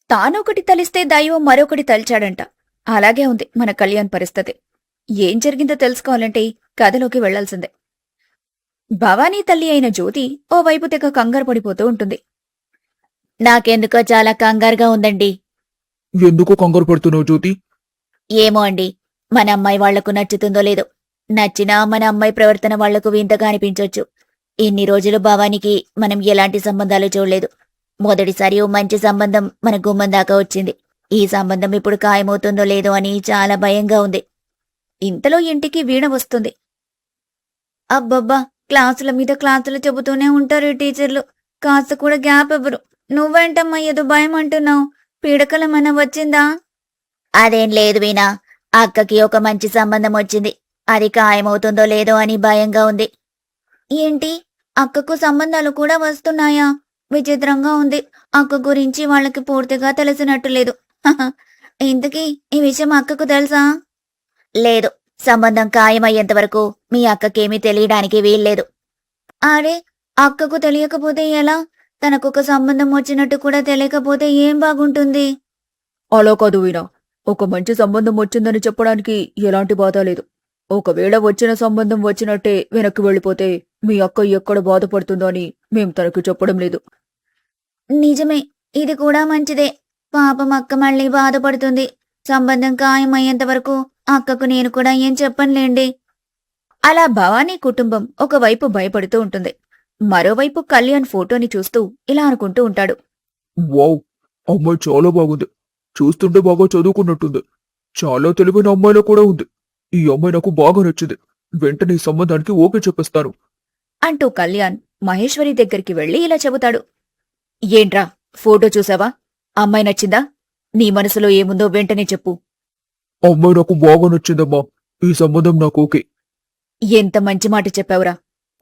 తానొకటి తలిస్తే దైవం మరొకటి తలిచాడంట. అలాగే ఉంది మన కళ్యాణ్ పరిస్థితి. ఏం జరిగిందో తెలుసుకోవాలంటే కథలోకి వెళ్లాల్సిందే. భవానీ తల్లి అయిన జ్యోతి ఓవైపు తెగ కంగారు పడిపోతూ ఉంటుంది. నాకెందుకో చాలా కంగారుగా ఉందండి. ఎందుకు కంగారు పడుతున్నావు జ్యోతి? ఏమో అండి, మన అమ్మాయి వాళ్లకు నచ్చుతుందో లేదో. నచ్చినా మన అమ్మాయి ప్రవర్తన వాళ్లకు వింతగా అనిపించొచ్చు. ఇన్ని రోజులు భవానికి మనం ఎలాంటి సంబంధాలు చూడలేదు. మొదటిసారి ఓ మంచి సంబంధం మన గుమ్మం దాకా వచ్చింది. ఈ సంబంధం ఇప్పుడు ఖాయమవుతుందో లేదో అని చాలా భయంగా ఉంది. ఇంతలో ఇంటికి వీణ వస్తుంది. అబ్బబ్బా, క్లాసుల మీద క్లాసులు చెబుతూనే ఉంటారు ఈ టీచర్లు. కాస్త కూడా గ్యాప్ ఇవ్వరు. నువ్వేంటమ్మా ఏదో భయం అంటున్నావు? పీడకలమన్నా వచ్చిందా? అదేం లేదు వీణా, అక్కకి ఒక మంచి సంబంధం వచ్చింది. అది ఖాయమవుతుందో లేదో అని భయంగా ఉంది. ఏంటి, అక్కకు సంబంధాలు కూడా వస్తున్నాయా? విచిత్రంగా ఉంది. అక్క గురించి వాళ్ళకి పూర్తిగా తెలిసినట్టు లేదు. ఇంతకీ ఈ విషయం అక్కకు తెలుసా? లేదు, సంబంధం ఖాయమయ్యేంత వరకు మీ అక్కకేమీ తెలియడానికి వీల్లేదు. అరే, అక్కకు తెలియకపోతే ఎలా? తనకొక సంబంధం వచ్చినట్టు కూడా తెలియకపోతే ఏం బాగుంటుంది? అలా కాదు వీణా, ఒక మంచి సంబంధం వచ్చిందని చెప్పడానికి ఎలాంటి బాధ లేదు. ఒకవేళ వచ్చిన సంబంధం వచ్చినట్టే వెనక్కి వెళ్ళిపోతే మీ అక్క ఎక్కడ బాధపడుతుందో అని మేం తనకు చెప్పడం లేదు. నిజమే, ఇది కూడా మంచిదే. పాపం అక్క మళ్ళీ బాధపడుతుంది. సంబంధం ఖాయమయ్యేంత వరకు అక్కకు నేను కూడా ఏం చెప్పనులేండి. అలా భవానీ కుటుంబం ఒకవైపు భయపడుతూ ఉంటుంది. మరోవైపు కళ్యాణ్ ఫోటోని చూస్తూ ఇలా అనుకుంటూ ఉంటాడు. వావ్, అమ్మాయి చాలా బాగుంది. చూస్తుంటే బాగా చదువుకున్నట్టుంది. చాలా తెలివైన అమ్మాయిలో కూడా ఉంది. ఈ అమ్మాయి నాకు బాగా నచ్చింది. వెంటనే ఈ సంబంధానికి ఓకే చెప్పేస్తాను అంటూ కళ్యాణ్ మహేశ్వరి దగ్గరికి వెళ్లి ఇలా చెబుతాడు. ఏంట్రా, ఫోటో చూసావా? అమ్మాయి నచ్చిందా? నీ మనసులో ఏముందో వెంటనే చెప్పు. అమ్మాయి నాకు బాగా నచ్చిందమ్మా. ఈ సంబంధం నాకు ఓకే. ఎంత మంచి మాట చెప్పావురా.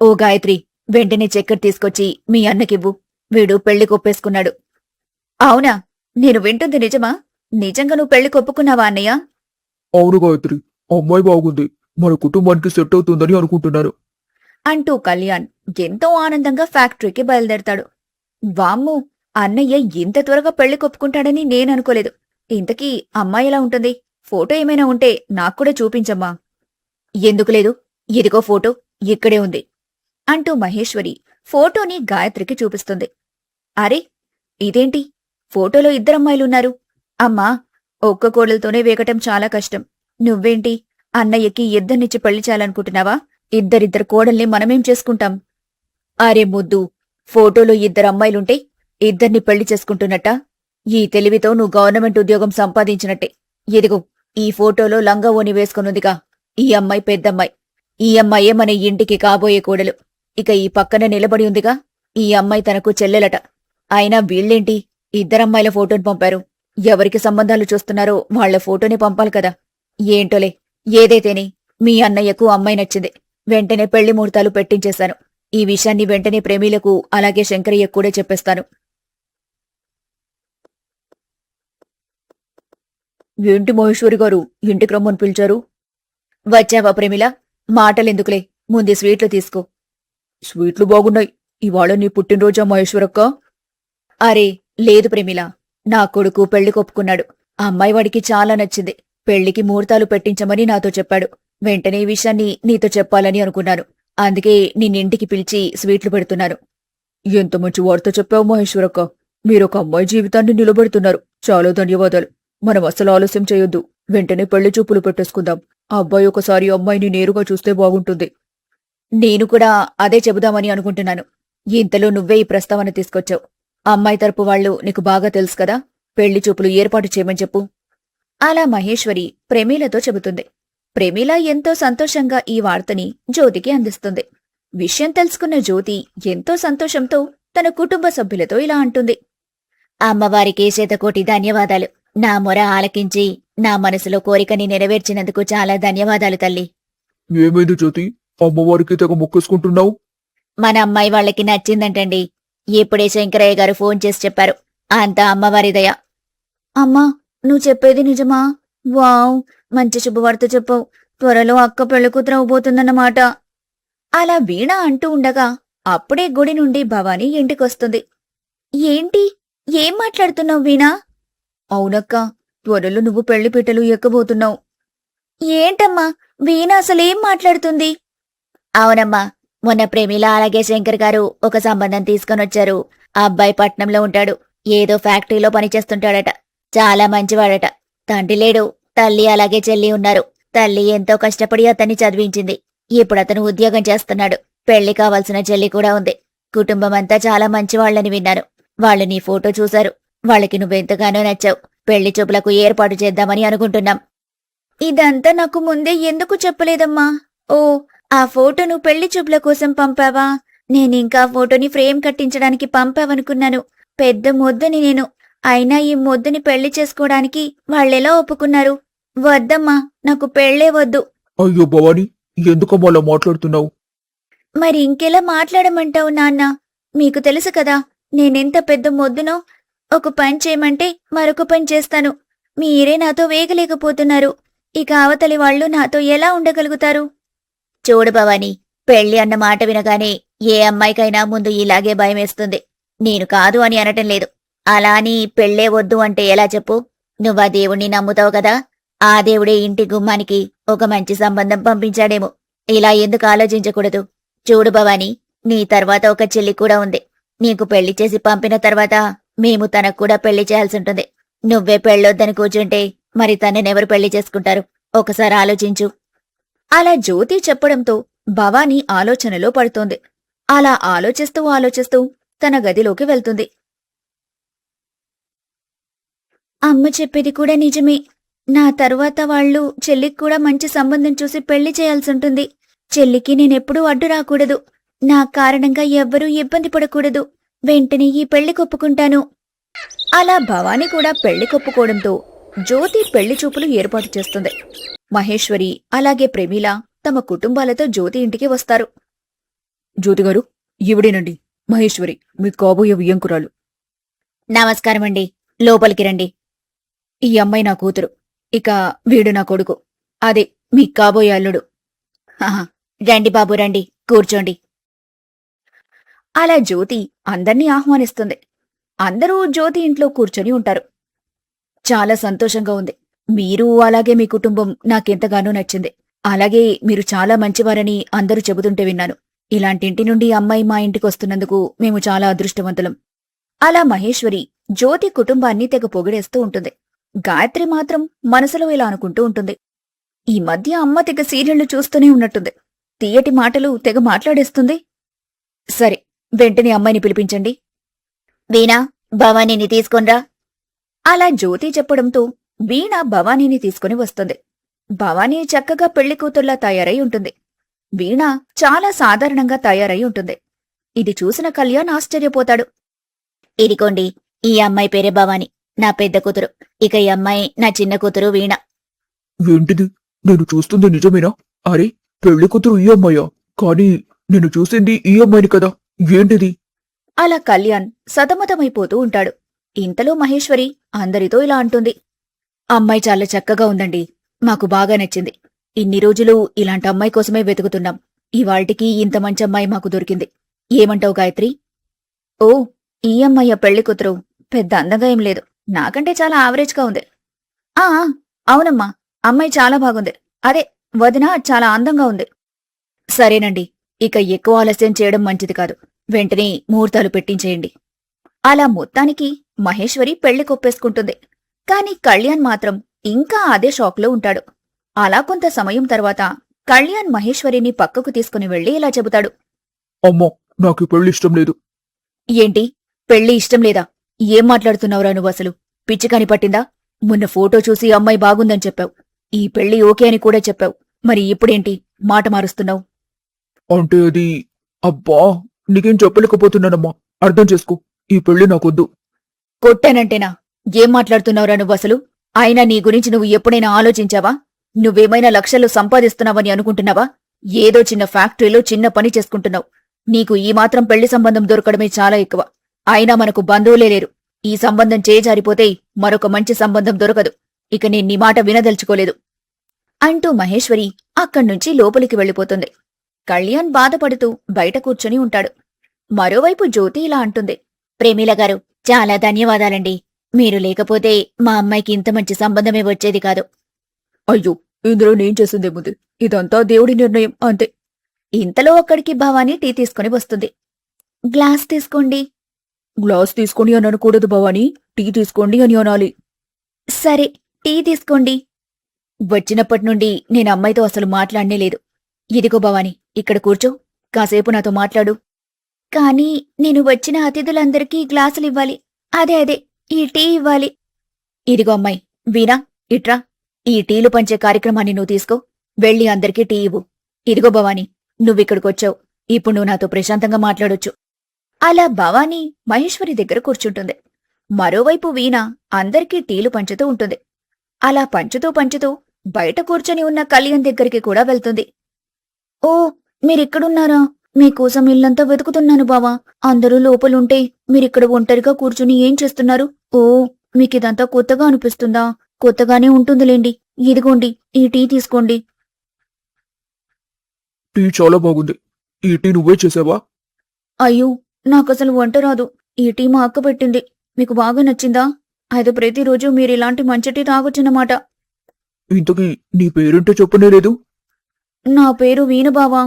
ఓ గాయత్రి, వెంటనే చక్కెర తీసుకొచ్చి మీ అన్నకివ్వు. వీడు పెళ్లి కొప్పేసుకున్నాడు. అవునా? నేను వింటుంది నిజమా? నిజంగా నువ్వు పెళ్లి కొప్పుకున్నావా అన్నయ్య? అవును గాయత్రి, అమ్మాయి బాగుంది. మన కుటుంబానికి సెట్ అవుతుందని అనుకుంటున్నాను అంటూ కళ్యాణ్ ఎంతో ఆనందంగా ఫ్యాక్టరీకి బయలుదేరతాడు. వామ్మో, అన్నయ్య ఇంత త్వరగా పెళ్లి కొప్పుకుంటాడని నేననుకోలేదు. ఇంతకీ అమ్మాయి ఎలా ఉంటుంది? ఫోటో ఏమైనా ఉంటే నాక్కూడా చూపించమ్మా. ఎందుకు లేదు, ఇదిగో ఫోటో ఇక్కడే ఉంది అంటూ మహేశ్వరి ఫోటోని గాయత్రికి చూపిస్తుంది. అరే, ఇదేంటి, ఫోటోలో ఇద్దరమ్మాయిలున్నారు. అమ్మా, ఒక్క కోడలతోనే వేగటం చాలా కష్టం. నువ్వేంటి, అన్నయ్యకి ఇద్దరినిచ్చి పెళ్లి చేయాలనుకుంటున్నావా? ఇద్దరిద్దరు కోడల్ని మనమేం చేసుకుంటాం? అరే ముద్దు, ఫోటోలో ఇద్దరమ్మాయిలుంటే ఇద్దరిని పెళ్లి చేసుకుంటున్నట్టా? ఈ తెలివితో నువ్వు గవర్నమెంట్ ఉద్యోగం సంపాదించినట్టే. ఇదిగో, ఈ ఫోటోలో లంగా ఓని వేసుకునుందిగా, ఈ అమ్మాయి పెద్దమ్మాయి. ఈ అమ్మాయే మన ఇంటికి కాబోయే కోడలు. ఇక ఈ పక్కన నిలబడి ఉందిగా, ఈ అమ్మాయి తనకు చెల్లెలట. అయినా వీళ్ళేంటి ఇద్దరమ్మాయిల ఫోటోని పంపారు? ఎవరికి సంబంధాలు చూస్తున్నారో వాళ్ల ఫోటోని పంపాలి కదా. ఏంటోలే, ఏదైతేనే మీ అన్నయ్యకు అమ్మాయి నచ్చింది. వెంటనే పెళ్లి ముహూర్తాలు పెట్టించేశాను. ఈ విషయాన్ని వెంటనే ప్రేమిలకు అలాగే శంకరయ్యకు కూడా చెప్పేస్తాను. ఏంటి మహేశ్వరి గారు, ఇంటికి రమ్మని పిలిచారు? వచ్చావా ప్రేమిల? మాటలెందుకులే, ముందు స్వీట్లు తీసుకో. స్వీట్లు బాగున్నాయి. ఇవాళ నీ పుట్టినరోజా మహేశ్వరక్క? అరే లేదు ప్రేమిల, నా కొడుకు పెళ్లి కొప్పుకున్నాడు. ఆ అమ్మాయి వాడికి చాలా నచ్చింది. పెళ్లికి ముహూర్తాలు పెట్టించమని నాతో చెప్పాడు. వెంటనే ఈ విషయాన్ని నీతో చెప్పాలని అనుకున్నాను. అందుకే నిన్నింటికి పిలిచి స్వీట్లు పెడుతున్నాను. ఎంత మంచి వార్త చెప్పావు మహేశ్వరక్క. మీరొక అమ్మాయి జీవితాన్ని నిలబెడుతున్నారు. చాలా ధన్యవాదాలు. మనం అసలు ఆలస్యం చేయొద్దు. వెంటనే పెళ్లి చూపులు పెట్టేసుకుందాం. ఆ అబ్బాయి ఒకసారి అమ్మాయిని నేరుగా చూస్తే బాగుంటుంది. నేను కూడా అదే చెబుదామని అనుకుంటున్నాను. ఇంతలో నువ్వే ఈ ప్రస్తావన తీసుకొచ్చావు. అమ్మాయి తరపు వాళ్ళు నీకు బాగా తెలుసు కదా. పెళ్లి చూపులు ఏర్పాటు చేయమని చెప్పు. అలా మహేశ్వరి ప్రేమీలతో చెబుతుంది. ప్రేమిల ఎంతో సంతోషంగా ఈ వార్తని జ్యోతికి అందిస్తుంది. విషయం తెలుసుకున్న జ్యోతి ఎంతో సంతోషంతో తన కుటుంబ సభ్యులతో ఇలా అంటుంది. అమ్మవారికి శతకోటి ధన్యవాదాలు. నా మొర ఆలకించి నా మనసులో కోరికని నెరవేర్చినందుకు చాలా ధన్యవాదాలు తల్లి. ఏమైంది జ్యోతి, అమ్మవారికి తెగ మొక్కేసుకుంటున్నావు? మన అమ్మాయి వాళ్ళకి నచ్చిందంటండి. ఇప్పుడే శంకరయ్య గారు ఫోన్ చేసి చెప్పారు. అంతా అమ్మవారి దయ. అమ్మా, నువ్వు చెప్పేది నిజమా? వావ్, మంచి శుభవార్త చెప్పావు. త్వరలో అక్క పెళ్లి కూతురవబోతుందన్నమాట. అలా వీణ అంటూ ఉండగా అప్పుడే గుడి నుండి భవానీ ఇంటికొస్తుంది. ఏంటి, ఏం మాట్లాడుతున్నావు వీణా? అవునక్క, త్వరలో నువ్వు పెళ్లిపీటలు ఎక్కబోతున్నావు. ఏంటమ్మా, వీణ అసలేం మాట్లాడుతుంది? అవునమ్మా, మొన్న ప్రేమిల అలాగే శంకర్ గారు ఒక సంబంధం తీసుకొనొచ్చారు. ఆ అబ్బాయి పట్నంలో ఉంటాడు. ఏదో ఫ్యాక్టరీలో పనిచేస్తుంటాడట. చాలా మంచివాడట. తండ్రి లేడు, తల్లి అలాగే చెల్లి ఉన్నారు. తల్లి ఎంతో కష్టపడి అతన్ని చదివించింది. ఇప్పుడు అతను ఉద్యోగం చేస్తున్నాడు. పెళ్లి కావాల్సిన చెల్లి కూడా ఉంది. కుటుంబమంతా చాలా మంచివాళ్లని విన్నాను. వాళ్ళు నీ ఫోటో చూశారు. వాళ్ళకి నువ్వెంతగానో నచ్చావు. పెళ్లి చూపులకు ఏర్పాటు చేద్దామని అనుకుంటున్నాం. ఇదంతా నాకు ముందే ఎందుకు చెప్పలేదమ్మా? ఓ, ఆ ఫోటోను పెళ్లి చూపుల కోసం పంపావా? నేనింకా ఫోటోని ఫ్రేమ్ కట్టించడానికి పంపావనుకున్నాను. పెద్ద మొద్దని నేను. అయినా ఈ మొద్దుని పెళ్లి చేసుకోవడానికి వాళ్ళెలా ఒప్పుకున్నారు? వద్దమ్మా, నాకు పెళ్లే వద్దు. అయ్యో భవాని, ఎందుకమ్మా అలా మాట్లాడుతున్నావు? మరి ఇంకెలా మాట్లాడమంటావు నాన్న? మీకు తెలుసు కదా నేనెంత పెద్ద మొద్దునో. ఒక పని చేయమంటే మరొక పని చేస్తాను. మీరే నాతో వేగలేకపోతున్నారు. ఇక అవతలి వాళ్ళు నాతో ఎలా ఉండగలుగుతారు? చూడు భవాని, పెళ్లి అన్న మాట వినగానే ఏ అమ్మాయికైనా ముందు ఇలాగే భయమేస్తుంది. నేను కాదు అని అనటం లేదు. అలా అని పెళ్లే వద్దు అంటే ఎలా చెప్పు? నువ్వా దేవుణ్ణి నమ్ముతావు కదా. ఆ దేవుడే ఇంటి గుమ్మానికి ఒక మంచి సంబంధం పంపించాడేమో. ఇలా ఎందుకు ఆలోచించకూడదు? చూడు భవాని, నీ తర్వాత ఒక చెల్లి కూడా ఉంది. నీకు పెళ్లి చేసి పంపిన తర్వాత మేము తనకు కూడా పెళ్లి చేయాల్సుంటుంది. నువ్వే పెళ్ళొద్దని కూర్చుంటే మరి తననెవరు పెళ్లి చేసుకుంటారు? ఒకసారి ఆలోచించు. అలా జ్యోతి చెప్పడంతో భవానీ ఆలోచనలో పడుతోంది. అలా ఆలోచిస్తూ ఆలోచిస్తూ తన గదిలోకి వెళ్తుంది. అమ్మ చెప్పేది కూడా నిజమే. నా తరువాత వాళ్ళు చెల్లికి కూడా మంచి సంబంధం చూసి పెళ్లి చేయాల్సుంటుంది. చెల్లికి నేనెప్పుడూ అడ్డు రాకూడదు. నా కారణంగా ఎవ్వరూ ఇబ్బంది పడకూడదు. వెంటనే ఈ పెళ్లి కొప్పుకుంటాను. అలా భవానీ కూడా పెళ్లి కొప్పుకోవడంతో జ్యోతి పెళ్లి చూపులు ఏర్పాటు చేస్తుంది. మహేశ్వరి అలాగే ప్రమీల తమ కుటుంబాలతో జ్యోతి ఇంటికి వస్తారు. జ్యోతిగారు, ఈవిడేనండి మహేశ్వరి, మీ కాబోయే వియ్యంకురాలు. నమస్కారమండి, లోపలికి రండి. ఈ అమ్మాయి నా కూతురు. ఇక వీడు నా కొడుకు. అదే మీ కాబోయే అల్లుడు. ఆహా, రండి బాబు, రండి, కూర్చోండి. అలా జ్యోతి అందర్నీ ఆహ్వానిస్తుంది. అందరూ జ్యోతి ఇంట్లో కూర్చొని ఉంటారు. చాలా సంతోషంగా ఉంది. మీరు అలాగే మీ కుటుంబం నాకెంతగానో నచ్చింది. అలాగే మీరు చాలా మంచివారని అందరూ చెబుతుంటే విన్నాను. ఇలాంటి ఇంటి నుండి అమ్మాయి మా ఇంటికొస్తున్నందుకు మేము చాలా అదృష్టవంతులం. అలా మహేశ్వరి జ్యోతి కుటుంబాన్ని తెగ పొగిడేస్తూ ఉంటుంది. గాయత్రి మాత్రం మనసులో ఇలా అనుకుంటూ ఉంటుంది. ఈ మధ్య అమ్మ తెగ సీరియళ్లు చూస్తూనే ఉన్నట్టుంది. తీయటి మాటలు తెగ మాట్లాడేస్తుంది. సరే, వెంటనే అమ్మాయిని పిలిపించండి. వీణా, భవానీని తీసుకొనిరా. అలా జ్యోతి చెప్పడంతో వీణ భవానీని తీసుకుని వస్తుంది. భవానీ చక్కగా పెళ్లి కూతుర్లా తయారై ఉంటుంది. వీణ చాలా సాధారణంగా తయారై ఉంటుంది. ఇది చూసిన కళ్యాణ్ ఆశ్చర్యపోతాడు. ఇదిగోండి, ఈ అమ్మాయి పేరే భవాని, నా పెద్ద కూతురు. ఇక ఈ అమ్మాయి నా చిన్న కూతురు వీణ. ఏంటిది? నేను చూస్తుంది నిజమేనా? అరే, పెళ్లి కూతురు ఈ అమ్మాయా? కానీ నేను చూసింది ఈ అమ్మాయిని కదా. ఏంటిది? అలా కళ్యాణ్ సతమతమైపోతూ ఉంటాడు. ఇంతలో మహేశ్వరి అందరితో ఇలా అంటుంది. అమ్మాయి చాలా చక్కగా ఉందండి. మాకు బాగా నచ్చింది. ఇన్ని రోజులు ఇలాంటి అమ్మాయి కోసమే వెతుకుతున్నాం. ఇవాళ్టికి ఇంత మంచి అమ్మాయి మాకు దొరికింది. ఏమంటావు గాయత్రి? ఓ, ఈ అమ్మాయి పెళ్లి కూతురు పెద్ద అందంగా ఏం లేదు. నాకంటే చాలా యావరేజ్గా ఉంది. ఆ, అవునమ్మా, అమ్మాయి చాలా బాగుంది. అదే వదిన చాలా అందంగా ఉంది. సరేనండి, ఇక ఎక్కువ ఆలస్యం చేయడం మంచిది కాదు. వెంటనే ముహూర్తాలు పెట్టించేయండి. అలా మొత్తానికి మహేశ్వరి పెళ్లి కొప్పేసుకుంటుంది. కాని కళ్యాణ్ మాత్రం ఇంకా అదే షాక్లో ఉంటాడు. అలా కొంత సమయం తర్వాత కళ్యాణ్ మహేశ్వరిని పక్కకు తీసుకుని వెళ్లి ఇలా చెబుతాడు. అమ్మా, నాకు ఈ పెళ్లి ఇష్టం లేదు. ఏంటి, పెళ్లి ఇష్టం లేదా? ఏం మాట్లాడుతున్నావురా నువ్వు అసలు? పిచ్చికాని పట్టిందా? మొన్న ఫోటో చూసి అమ్మాయి బాగుందని చెప్పావు. ఈ పెళ్లి ఓకే అని కూడా చెప్పావు. మరి ఇప్పుడేంటి మాట మారుస్తున్నావు? అంటే అది... అబ్బా, నీకేం చెప్పలేకపోతున్నానమ్మా. అర్థం చేసుకో. ఈ పెళ్లి నాకొద్దు. కొట్టానంటేనా? ఏం మాట్లాడుతున్నావురా నువ్వు అసలు? అయినా నీ గురించి నువ్వు ఎప్పుడైనా ఆలోచించావా? నువ్వేమైనా లక్షలు సంపాదిస్తున్నావని అనుకుంటున్నావా? ఏదో చిన్న ఫ్యాక్టరీలో చిన్న పని చేసుకుంటున్నావు. నీకు ఈ మాత్రం పెళ్లి సంబంధం దొరకడమే చాలా ఎక్కువ. అయినా మనకు బంధువులే లేరు. ఈ సంబంధం చేజారిపోతే మరొక మంచి సంబంధం దొరకదు. ఇక నేను నీ మాట వినదలుచుకోలేదు అంటూ మహేశ్వరి అక్కడ్నుంచి లోపలికి వెళ్ళిపోతుంది. కళ్యాణ్ బాధపడుతూ బయట కూర్చొని ఉంటాడు. మరోవైపు జ్యోతి ఇలా అంటుంది. ప్రేమిల గారు, చాలా ధన్యవాదాలండి. మీరు లేకపోతే మా అమ్మాయికి ఇంత మంచి సంబంధమే వచ్చేది కాదు. అయ్యో, ఇందులో నేను చేసిందేముంది? ఇదంతా దేవుడి నిర్ణయం అంతే. ఇంతలో అక్కడికి భవానీ టీ తీసుకుని వస్తుంది. గ్లాస్ తీసుకోండి. గ్లాస్ తీసుకొని అని అనకూడదు భవానీ, టీ తీసుకోండి అని అనాలి. సరే, టీ తీసుకోండి. వచ్చినప్పటి నుండి నేను అమ్మాయితో అసలు మాట్లాడనే లేదు. ఇదిగో భవానీ, ఇక్కడ కూర్చో, కాసేపు నాతో మాట్లాడు. కానీ నేను వచ్చిన అతిథులందరికీ గ్లాసులివ్వాలి. అదే ఈ టీ ఇవ్వాలి. ఇదిగో అమ్మాయి, వీణా, ఇట్రా. ఈ టీలు పంచే కార్యక్రమాన్ని నువ్వు తీసుకో. వెళ్ళి అందరికీ టీ ఇవ్వు. ఇదిగో భవానీ, నువ్విక్కడికొచ్చావు. ఇప్పుడు నువ్వు నాతో ప్రశాంతంగా మాట్లాడొచ్చు. అలా భవానీ మహేశ్వరి దగ్గర కూర్చుంటుంది. మరోవైపు వీణ అందరికీ టీలు పంచుతూ ఉంటుంది. అలా పంచుతూ బయట కూర్చొని ఉన్న కళ్యాణ్ దగ్గరికి కూడా వెళ్తుంది. ఓ, మీరిక్కడున్నారా? మీకోసం ఇల్లంతా వెతుకుతున్నాను బావా. అందరూ లోపలుంటే మీరిక్కడ ఒంటరిగా కూర్చుని ఏం చేస్తున్నారు? ఓ, మీకిదంతా కొత్తగా అనిపిస్తుందా? కొత్తగానే ఉంటుందిలేండి. ఇదిగోండి, ఈ టీ తీసుకోండి. టీ చాలా బాగుంది. ఈ టీ నువ్వే చేసావా? అయ్యో, నాకసలు వంట రాదు. ఈ టీ మా అక్క పెట్టింది. మీకు బాగా నచ్చిందా? అయితే ప్రతిరోజు మీరిలాంటి మంచి టీ తాగొచ్చన్నమాట. ఇంతకీ నీ పేరేంటో చెప్పనే లేదు. నా పేరు వీణ బావా.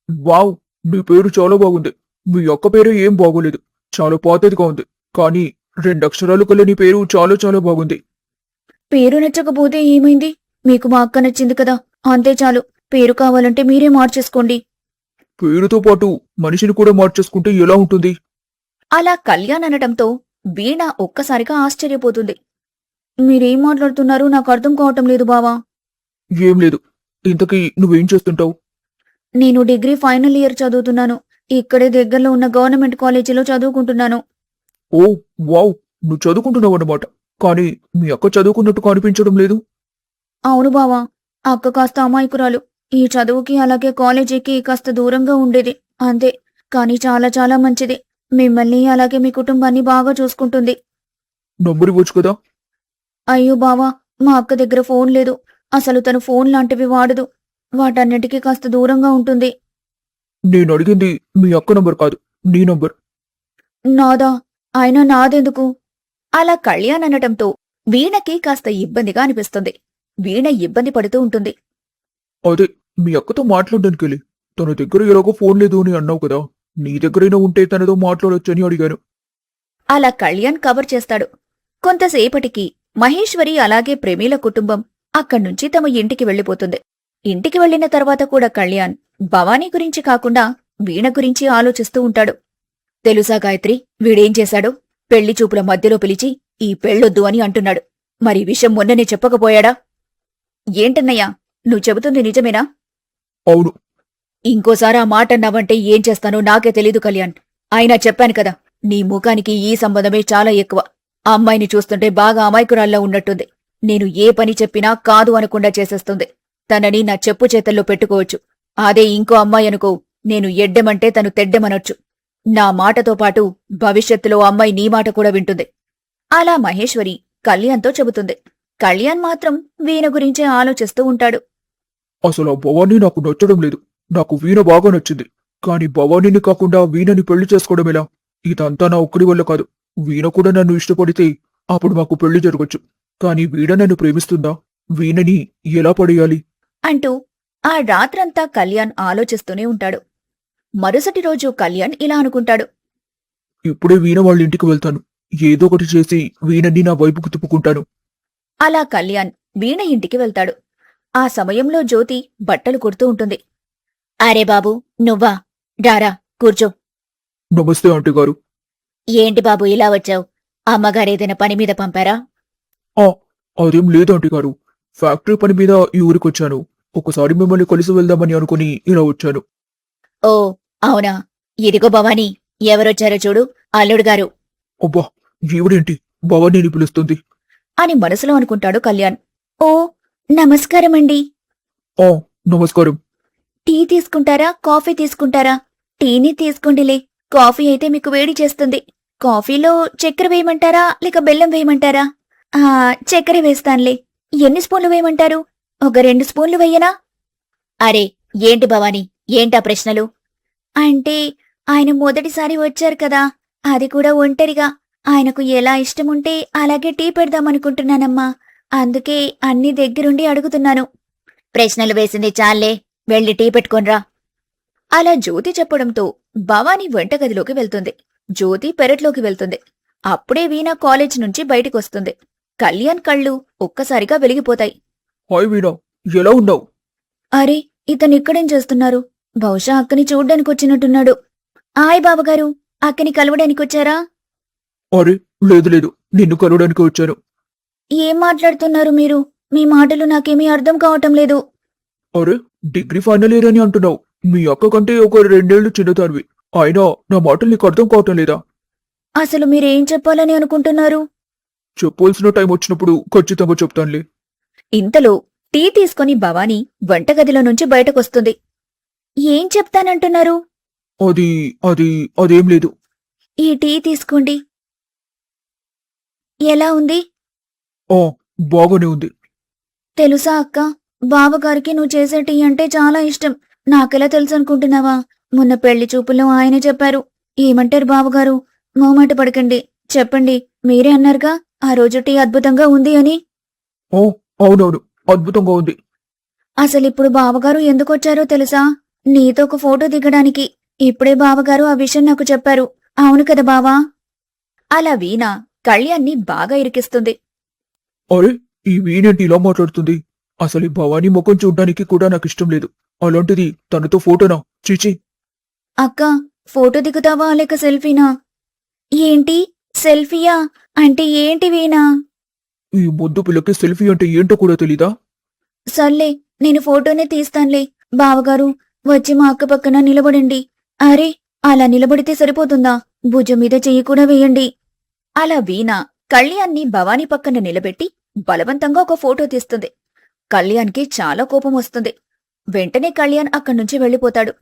వావ్, నీ పేరు చాలా బాగుంది. మీ అక్క పేరే ఏం బాగోలేదు, చాలా పాతదిగా ఉంది. కానీ 2 అక్షరాలు కల నీ పేరు చాలా చాలా బాగుంది. పేరు నచ్చకపోతే ఏమైంది? మీకు మా అక్క నచ్చింది కదా, అంతే చాలు. పేరు కావాలంటే మీరే మార్చేసుకోండి. పేరుతో పాటు మనిషిని కూడా మార్చేసుకుంటే ఎలా ఉంటుంది? అలా కళ్యాణ్ అనటంతో వీణ ఒక్కసారిగా ఆశ్చర్యపోతుంది. మీరేం మాట్లాడుతున్నారో నాకు అర్థం కావటం లేదు బావా. ఏం లేదు. ఇంతకీ నువ్వేం చేస్తుంటావు? నేను డిగ్రీ ఫైనల్ ఇయర్ చదువుతున్నాను. ఇక్కడే దగ్గరలో ఉన్న గవర్నమెంట్ కాలేజీలో చదువుకుంటున్నాను. ఓ వావ్, నువ్వు చదువుకుంటున్నావు అన్నమాట. కానీ మీ అక్క చదువుకున్నట్టు కనిపించడం లేదు. అవును బావా, అక్క కాస్త అమాయకురాలు. ఈ చదువుకి అలాగే కాలేజీకి కాస్త దూరంగా ఉండేది అంతే. కానీ చాలా చాలా మంచిది. మిమ్మల్ని అలాగే మీ కుటుంబాన్ని బాగా చూసుకుంటుంది. నంబరివ్వచ్చు కదా. అయ్యో బావా, మా అక్క దగ్గర ఫోన్ లేదు. అసలు తను ఫోన్ లాంటివి వాడదు. వాటన్నిటికీ కాస్త దూరంగా ఉంటుంది. నేను అడిగింది మీ అక్క నంబర్ కాదు, నీ నంబర్. నాదా? అయినా నాదెందుకు? అలా కళ్యాణ్ అనటంతో వీణకి కాస్త ఇబ్బందిగా అనిపిస్తుంది. వీణ ఇబ్బంది పడుతూ ఉంటుంది. అదే, మీ అక్కతో మాట్లాడడానికి వెళ్ళి తన దగ్గర ఎలాగో ఫోన్ లేదు అని అన్నావు కదా. నీ దగ్గరైనా ఉంటే తనతో మాట్లాడొచ్చని అడిగాను. అలా కళ్యాణ్ కవర్ చేస్తాడు. కొంతసేపటికి మహేశ్వరి అలాగే ప్రమీల కుటుంబం అక్కడ్నుంచి తమ ఇంటికి వెళ్ళిపోతుంది. ఇంటికి వెళ్లిన తర్వాత కూడా కళ్యాణ్ భవానీ గురించి కాకుండా వీణ గురించి ఆలోచిస్తూ ఉంటాడు. తెలుసా గాయత్రి, వీడేం చేశాడో? పెళ్లి చూపుల మధ్యలో పిలిచి ఈ పెళ్ళొద్దు అని అంటున్నాడు. మరి విషయం మొన్ననే చెప్పకపోయాడా? ఏంటన్నయ్యా, నువ్వు చెబుతుంది నిజమేనా? అవును. ఇంకోసారి ఆ మాట అన్నావంటే ఏం చేస్తానో నాకే తెలీదు కళ్యాణ్. అయినా చెప్పాను కదా, నీ ముఖానికి ఈ సంబంధమే చాలా ఎక్కువ. ఆ అమ్మాయిని చూస్తుంటే బాగా అమాయకురాల్లా ఉన్నట్టుంది. నేను ఏ పని చెప్పినా కాదు అనకుండా చేసేస్తుంది. తనని నా చెప్పు చేతల్లో పెట్టుకోవచ్చు. అదే ఇంకో అమ్మాయి అనుకో, నేను ఎడ్డెమంటే తను తెడ్డెమనొచ్చు. నా మాటతో పాటు భవిష్యత్తులో అమ్మాయి నీ మాట కూడా వింటుంది. అలా మహేశ్వరి కళ్యాణ్తో చెబుతుంది. కళ్యాణ్ మాత్రం వీణ గురించే ఆలోచిస్తూ ఉంటాడు. అసలు ఆ భవానీ నాకు నచ్చడం లేదు. నాకు వీణ బాగా నచ్చింది. కానీ భవానీని కాకుండా వీణని పెళ్లి చేసుకోవడం ఎలా? ఇదంతా నా ఒక్కడి వల్ల కాదు. వీణ కూడా నన్ను ఇష్టపడితే అప్పుడు మాకు పెళ్లి జరగచ్చు. కానీ వీణ నన్ను ప్రేమిస్తుందా? వీణని ఎలా పడేయాలి? అంటూ ఆ రాత్రంతా కళ్యాణ్ ఆలోచిస్తూనే ఉంటాడు. మరుసటి రోజు కళ్యాణ్ ఇలా అనుకుంటాడు. ఇప్పుడే వీణ వాళ్ళ ఇంటికి వెళ్తాను. ఏదో ఒకటి చేసి వీణని నా వైపుకు తిప్పుకుంటాను. అలా కళ్యాణ్ వీణ ఇంటికి వెళ్తాడు. ఆ సమయంలో జ్యోతి బట్టలు కుడుతూ ఉంటుంది. అరే బాబూ, నువ్వా? రారా, కూర్చో. నమస్తే ఆంటీ గారు. ఏంటి బాబు ఇలా వచ్చావు? అమ్మగారేదైనా పని మీద పంపారా? అదేం లేదు ఆంటీ గారు. ఫ్యాక్టరీ పని మీద ఈ ఊరికొచ్చాను. ఒకసారి మిమ్మల్ని కలిసి వెళ్దామని అనుకుని ఇలా వచ్చాను. ఓ అవునా? ఇదిగో భవానీ, ఎవరొచ్చారో చూడు, అల్లుడు గారు అబ్బా, ఈవిడేంటి భవానీని పిలుస్తుంది? అని మనసులో అనుకుంటాడు కళ్యాణ్. ఓ నమస్కారమండి. నమస్కారం. టీ తీసుకుంటారా, కాఫీ తీసుకుంటారా? టీని తీసుకోండిలే. కాఫీ అయితే మీకు వేడి చేస్తుంది. కాఫీలో చక్కెర వేయమంటారా లేక బెల్లం వేయమంటారా? చక్కెర వేస్తాన్లే. ఎన్ని స్పూన్లు వేయమంటారు? ఒక 2 స్పూన్లు వెయ్యనా? అరే ఏంటి భవానీ, ఏంటా ప్రశ్నలు? అంటే ఆయన మొదటిసారి వచ్చారు కదా, అది కూడా ఒంటరిగా. ఆయనకు ఎలా ఇష్టముంటే అలాగే టీ పెడదామనుకుంటున్నానమ్మా. అందుకే అన్ని దగ్గరుండి అడుగుతున్నాను. ప్రశ్నలు వేసింది చాలే, వెళ్ళి టీ పెట్టుకోన్రా. అలా జ్యోతి చెప్పడంతో భవానీ వంటగదిలోకి వెళ్తుంది. జ్యోతి పెరట్లోకి వెళ్తుంది. అప్పుడే వీణ కాలేజ్ నుంచి బయటికొస్తుంది. కళ్యాణ్ కళ్ళు ఒక్కసారిగా వెలిగిపోతాయి. హాయ్ వీణా, ఎలా ఉన్నావు? అరే, ఇతనిక్కడేం చేస్తున్నారు? బహుశా అక్కని చూడ్డానికొచ్చినట్టున్నాడు. ఆయ్ బావగారు, అక్కని కలవడానికొచ్చారా? అరే లేదు లేదు, నిన్ను కలవడానికి వచ్చాను. ఏం మాట్లాడుతున్నారు మీరు? మీ మాటలు నాకేమీ అర్థం కావటం లేదు. అరే, డిగ్రీ ఫైనల్ ఇయర్ అని అంటున్నావు. మీ అక్క కంటే ఒక 2 ఏళ్లు చిన్నదానివి. అయినా నా మాటలు నీకు అర్థం కావటం లేదా? అసలు మీరేం చెప్పాలని అనుకుంటున్నారు? చెప్పాల్సిన టైం వచ్చినప్పుడు ఖచ్చితంగా చెప్తానులే. ఇంతలో టీ తీసుకుని భవానీ వంటగదిలో నుంచి బయటకొస్తుంది. ఏం చెప్తానంటున్నారు? అది అది అదేం లేదు. ఈ టీ తీసుకోండి. ఎలా ఉంది? ఆ బాగానే ఉంది. తెలుసా అక్క, బావగారికి నువ్వు చేసే టీ అంటే చాలా ఇష్టం. నాకెలా తెలుసనుకుంటున్నావా? మొన్న పెళ్లి చూపుల్లో ఆయనే చెప్పారు. ఏమంటారు బావగారు? మోమాట పడకండి, చెప్పండి. మీరే అన్నారుగా ఆ రోజు టీ అద్భుతంగా ఉంది అని. ఓ అవునవును, అద్భుతంగా ఉంది. అసలిప్పుడు బావగారు ఎందుకొచ్చారో తెలుసా? నీతో ఒక ఫోటో దిగడానికి. ఇప్పుడే బావగారు ఆ విషయం నాకు చెప్పారు. అవును కదా బావా? అలా వీణ కళ్యాణ్ని బాగా ఇరికిస్తుంది. అరే, ఈ వీణేంటి ఇలా మాట్లాడుతుంది? అసలు ఈ భవానీ ముఖం చూడ్డానికి కూడా నాకు ఇష్టం లేదు. అలాంటిది తనతో ఫోటోనా? చీచి. అక్క, ఫోటో దిగుతావా లేక సెల్ఫీనా? ఏంటి సెల్ఫీయా? అంటే ఏంటి వీణా? ఈ ముద్దు పిల్లకి సెల్ఫీ అంటే ఏంటో కూడా తెలీదా? సర్లే, నేను ఫోటోనే తీస్తాన్లే. బావగారు, వచ్చి మా అక్క పక్కన నిలబడండి. అరే, అలా నిలబడితే సరిపోతుందా? భుజం మీద చెయ్యి కూడా వేయండి. అలా వీణ కళ్యాణ్ని భవానీ పక్కన నిలబెట్టి బలవంతంగా ఒక ఫోటో తీస్తుంది. కళ్యాణ్కి చాలా కోపం వస్తుంది. వెంటనే కళ్యాణ్ అక్కడ్నుంచి వెళ్ళిపోతాడు.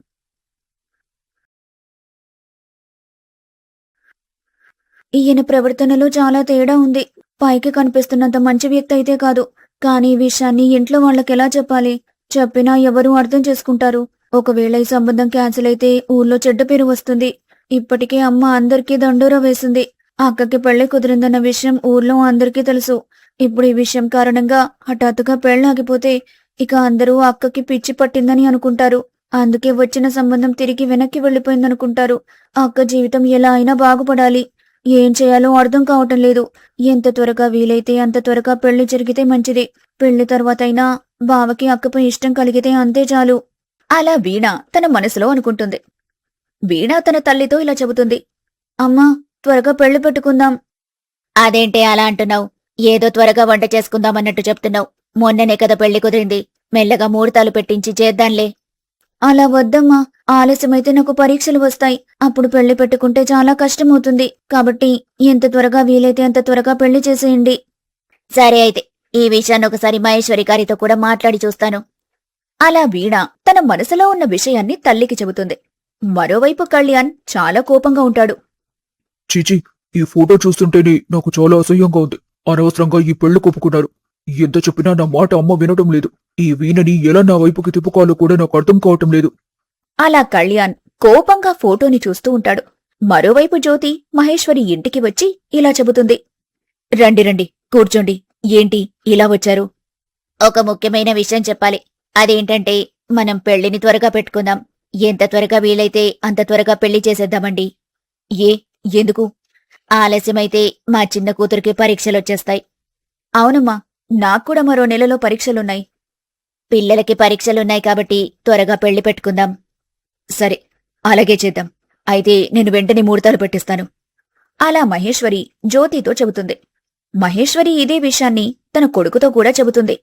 ఈయన ప్రవర్తనలో చాలా తేడా ఉంది. పైకి కనిపిస్తున్నంత మంచి వ్యక్తి అయితే కాదు. కానీ ఈ విషయాన్ని ఇంట్లో వాళ్ళకెలా చెప్పాలి? చెప్పినా ఎవరూ అర్థం చేసుకుంటారు. ఒకవేళ ఈ సంబంధం క్యాన్సిల్ అయితే ఊర్లో చెడ్డ పేరు వస్తుంది. ఇప్పటికే అమ్మ అందరికీ దండోరా వేసింది. అక్కకి పెళ్లి కుదిరిందన్న విషయం ఊర్లో అందరికీ తెలుసు. ఇప్పుడు ఈ విషయం కారణంగా హఠాత్తుగా పెళ్లాగిపోతే ఇక అందరూ అక్కకి పిచ్చి పట్టిందని అనుకుంటారు. అందుకే వచ్చిన సంబంధం తిరిగి వెనక్కి వెళ్లిపోయిందనుకుంటారు. అక్క జీవితం ఎలా అయినా బాగుపడాలి. ఏం చేయాలో అర్థం కావటం లేదు. ఎంత త్వరగా వీలైతే అంత త్వరగా పెళ్లి జరిగితే మంచిది. పెళ్లి తర్వాతైనా బావకి అక్కపై ఇష్టం కలిగితే అంతే చాలు. అలా వీణ తన మనసులో అనుకుంటుంది. వీణ తన తల్లితో ఇలా చెబుతుంది. అమ్మా, త్వరగా పెళ్లి పెట్టుకుందాం. అదేంటే అలా అంటున్నావు? ఏదో త్వరగా వంట చేసుకుందామన్నట్టు చెప్తున్నావు. మొన్ననే కదా పెళ్లి కుదిరింది. మెల్లగా ముహూర్తాలు పెట్టించి చేద్దాంలే. అలా వద్దమ్మా, ఆలస్యమైతే నాకు పరీక్షలు వస్తాయి. అప్పుడు పెళ్లి పెట్టుకుంటే చాలా కష్టమవుతుంది. కాబట్టి ఎంత త్వరగా వీలైతే అంత త్వరగా పెళ్లి చేసేయండి. సరే అయితే, ఈ విషయాన్ని ఒకసారి మహేశ్వరి గారితో కూడా మాట్లాడి చూస్తాను. అలా వీణ తన మనసులో ఉన్న విషయాన్ని తల్లికి చెబుతుంది. మరోవైపు కళ్యాణ్ చాలా కోపంగా ఉంటాడు. చీచి, ఈ ఫోటో చూస్తుంటేనే నాకు చాలా అసహ్యంగా ఉంది. అనవసరంగా ఈ పెళ్లి కొప్పుకున్నారు. ఎంత చెప్పినా నా మాట అమ్మ వినటం లేదు. ఈ వీణని ఎలా నా వైపుకి తిప్పుకోవాలో కూడా నాకు అర్థం కావటం లేదు. అలా కళ్యాణ్ కోపంగా ఫోటోని చూస్తూ ఉంటాడు. మరోవైపు జ్యోతి మహేశ్వరి ఇంటికి వచ్చి ఇలా చెబుతుంది. రండి రండి, కూర్చోండి. ఏంటి ఇలా వచ్చారు? ఒక ముఖ్యమైన విషయం చెప్పాలి. అదేంటంటే మనం పెళ్లిని త్వరగా పెట్టుకుందాం. ఎంత త్వరగా వీలైతే అంత త్వరగా పెళ్లి చేసేద్దామండి. ఎందుకు? ఆలస్యమైతే మా చిన్న కూతురికి పరీక్షలొచ్చేస్తాయి. అవునమ్మా, నాక్కూడా మరో నెలలో పరీక్షలున్నాయి. పిల్లలకి పరీక్షలున్నాయి కాబట్టి త్వరగా పెళ్లి పెట్టుకుందాం. సరే, అలాగే చేద్దాం. అయితే నేను వెంటనే ముహూర్తాలు పెట్టిస్తాను. అలా మహేశ్వరి జ్యోతితో చెబుతుంది. మహేశ్వరి ఇదే విషయాన్ని తన కొడుకుతో కూడా చెబుతుంది.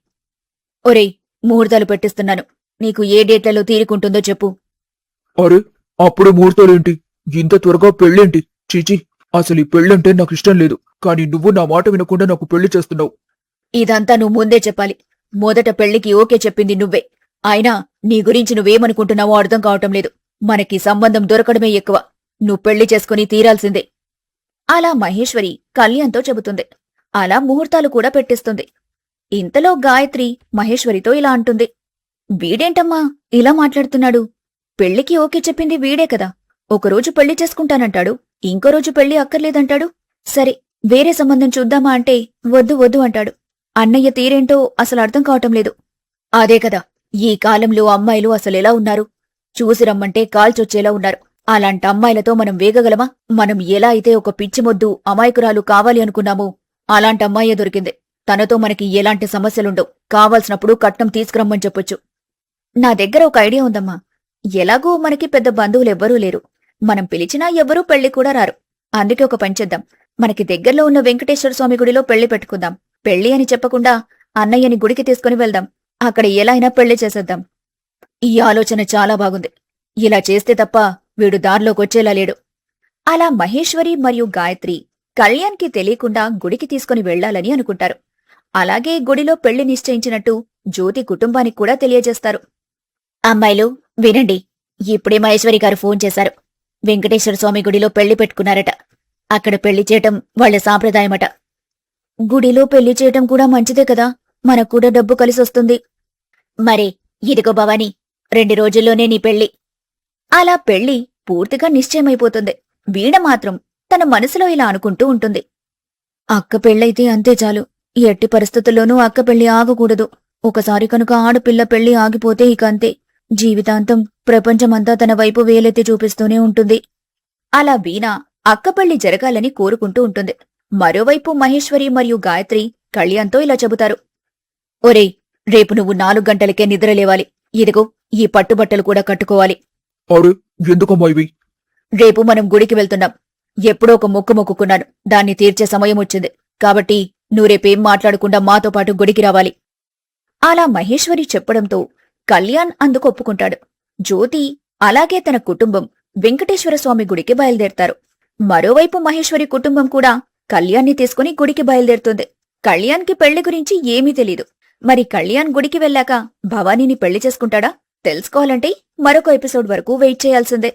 ఒరేయ్, ముహూర్తాలు పెట్టిస్తున్నాను. నీకు ఏ డేట్లలో తీరుకుంటుందో చెప్పు. అరే, అప్పుడు ముహూర్తాలేంటి? ఇంత త్వరగా పెళ్ళేంటి? చీచి, అసలు ఈ పెళ్ళంటే నాకు ఇష్టం లేదు. కానీ నువ్వు నా మాట వినకుండా నాకు పెళ్లి చేస్తున్నావు. ఇదంతా నువ్వు ముందే చెప్పాలి. మొదట పెళ్లికి ఓకే చెప్పింది నువ్వే. అయినా నీ గురించి నువ్వేమనుకుంటున్నావో అర్థం కావటం లేదు. మనకి సంబంధం దొరకడమే ఎక్కువ. నువ్వు పెళ్లి చేసుకుని తీరాల్సిందే. అలా మహేశ్వరి కళ్యాణ్తో చెబుతుంది. అలా ముహూర్తాలు కూడా పెట్టిస్తుంది. ఇంతలో గాయత్రి మహేశ్వరితో ఇలా అంటుంది. వీడేంటమ్మా ఇలా మాట్లాడుతున్నాడు? పెళ్లికి ఓకే చెప్పింది వీడే కదా. ఒకరోజు పెళ్లి చేసుకుంటానంటాడు, ఇంకో రోజు పెళ్లి అక్కర్లేదంటాడు. సరే వేరే సంబంధం చూద్దామా అంటే వద్దు వద్దు అంటాడు. అన్నయ్య తీరేంటో అసలు అర్థం కావటం లేదు. అదే కదా, ఈ కాలంలో అమ్మాయిలు అసలెలా ఉన్నారు? చూసి రమ్మంటే కాల్చొచ్చేలా ఉన్నారు. అలాంటి అమ్మాయిలతో మనం వేగగలమా? మనం ఎలా అయితే ఒక పిచ్చిమొద్దు అమాయకురాలు కావాలి అనుకున్నామో అలాంటి అమ్మాయే దొరికింది. తనతో మనకి ఎలాంటి సమస్యలుండవు. కావాల్సినప్పుడు కట్నం తీసుకురమ్మని చెప్పొచ్చు. నా దగ్గర ఒక ఐడియా ఉందమ్మా. ఎలాగూ మనకి పెద్ద బంధువులెవ్వరూ లేరు. మనం పిలిచినా ఎవ్వరూ పెళ్లి కూడా రారు. అందుకే ఒక పని చేద్దాం. మనకి దగ్గరలో ఉన్న వెంకటేశ్వర స్వామి గుడిలో పెళ్లి పెట్టుకుందాం. పెళ్లి అని చెప్పకుండా అన్నయ్యని గుడికి తీసుకుని వెళ్దాం. అక్కడ ఎలా అయినా పెళ్లి చేసేద్దాం. ఈ ఆలోచన చాలా బాగుంది. ఇలా చేస్తే తప్ప వీడు దారిలోకొచ్చేలా లేడు. అలా మహేశ్వరి మరియు గాయత్రి కళ్యాణ్కి తెలియకుండా గుడికి తీసుకుని వెళ్లాలని అనుకుంటారు. అలాగే గుడిలో పెళ్లి నిశ్చయించినట్టు జ్యోతి కుటుంబానికి కూడా తెలియజేస్తారు. అమ్మాయిలు వినండి, ఇప్పుడే మహేశ్వరి గారు ఫోన్ చేశారు. వెంకటేశ్వర స్వామి గుడిలో పెళ్లి పెట్టుకున్నారట. అక్కడ పెళ్లి చేయటం వాళ్ల సాంప్రదాయమట. గుడిలో పెళ్లి చేయటం కూడా మంచిదే కదా, మనకు కూడా డబ్బు కలిసొస్తుంది. మరే ఇదిగో భవానీ, 2 రోజుల్లోనే నీ పెళ్లి. అలా పెళ్లి పూర్తిగా నిశ్చయమైపోతుంది. వీణ మాత్రం తన మనసులో ఇలా అనుకుంటూ ఉంటుంది. అక్క పెళ్ళైతే అంతే చాలు. ఎట్టి పరిస్థితుల్లోనూ అక్క పెళ్లి ఆగకూడదు. ఒకసారి కనుక ఆడపిల్ల పెళ్లి ఆగిపోతే ఇక అంతే. జీవితాంతం ప్రపంచమంతా తన వైపు వేలెత్తి చూపిస్తూనే ఉంటుంది. అలా వీణ అక్క పెళ్లి జరగాలని కోరుకుంటూ ఉంటుంది. మరోవైపు మహేశ్వరి మరియు గాయత్రి కళ్యాణ్తో ఇలా చెబుతారు. ఒరేయ్, రేపు నువ్వు 4 గంటలకే నిద్రలేవాలి. ఇదిగో ఈ పట్టుబట్టలు కూడా కట్టుకోవాలి. అరే, ఎందుకమ్మా ఇవి? రేపు మనం గుడికి వెళ్తున్నాం. ఎప్పుడో ఒక మొక్కు మొక్కుకున్నాను, దాన్ని తీర్చే సమయం వచ్చింది. కాబట్టి నువ్వు రేపేం మాట్లాడకుండా మాతో పాటు గుడికి రావాలి. అలా మహేశ్వరి చెప్పడంతో కళ్యాణ్ అందుకు ఒప్పుకుంటాడు. జ్యోతి అలాగే తన కుటుంబం వెంకటేశ్వర స్వామి గుడికి బయలుదేరతారు. మరోవైపు మహేశ్వరి కుటుంబం కూడా కళ్యాణ్ని తీసుకుని గుడికి బయలుదేరుతుంది. కళ్యాణ్కి పెళ్లి గురించి ఏమీ తెలీదు. మరి కళ్యాణ్ గుడికి వెళ్ళాక భవానీని పెళ్లి చేసుకుంటాడా? తెలుసుకోవాలంటే మరొక ఎపిసోడ్ వరకు వెయిట్ చేయాల్సిందే.